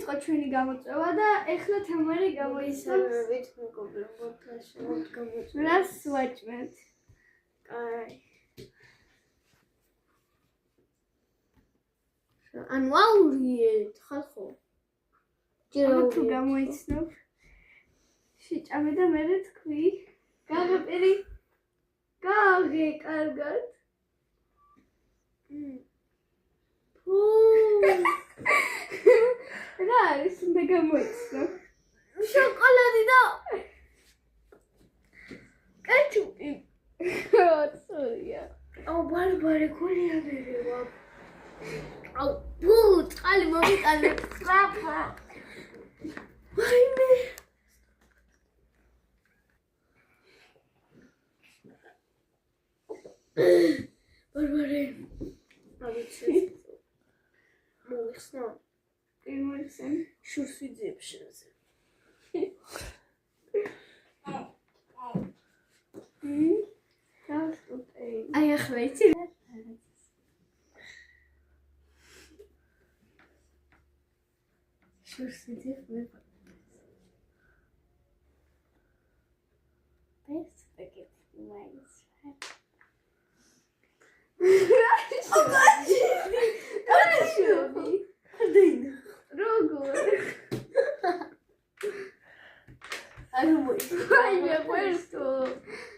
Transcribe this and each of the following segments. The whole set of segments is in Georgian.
იყო ჩვენი გამოწვევა და ეხლა თამარი გამოიცნობს. ვით მეგობრებო, შევთ გამოწვევა. რას ვაჭმევთ? აი. ანუ აურიეთ, ხალხო. ჯერ თუ გამოიცნობ. შეჭამე და მერე თქვი. გაღებერი. გაღე, კარგად. რა არის უნდა გამოიცნო? შოკოლადი და კეჩუპი. სორია. აუ ბარბარე გულია მერევა. აუ ბუ წყალი მომიტანე ტრაფა. ვაიმე. ბარბარე. ავიცი. მოიხსნა. იმოიხსენ. შურს ვიძიებ შენზე. აი ახლა იცი შურს ვიძიებ მე. ეს პაკეტი მაინც. როგორ? ანუ მოიწვა. აი მე ყვერტო.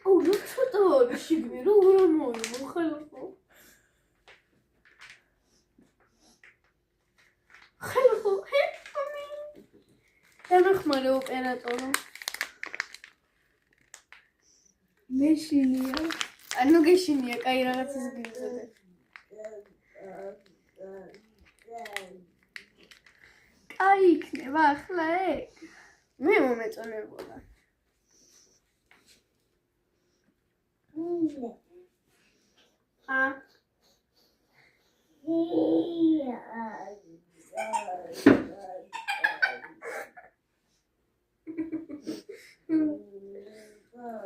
აუ რა ცოტა არის შიგნი, რა მოიმო ხალხო. ხალხო, ჰეპმი. ემახმარე ოპერატორო. მეშინია. ანუ გეშინია, კაი რაღაცას გინდოდე. კაი იქნება ახლა ეგ. მე მომეწონებოდა.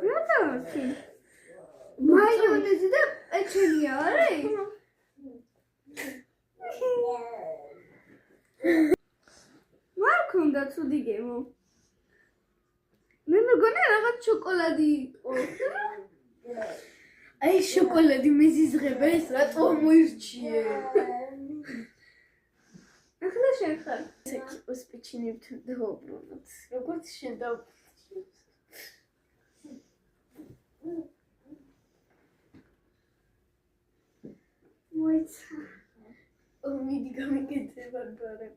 რა დავთი? მაიონეზი და პეჩენია არის? რა ქონდა ცუდი გემო? მე მეგონა რაღაც შოკოლადი იყო. აი შოკოლადი მეზიზღება ეს რატო მოირჩიე? ახლა შენ ხარ. საკითხოს პეჩინებთ დავუბრუნოთ. როგორც შენ მოიცა. მიდი გამიგეძე ბარბარე.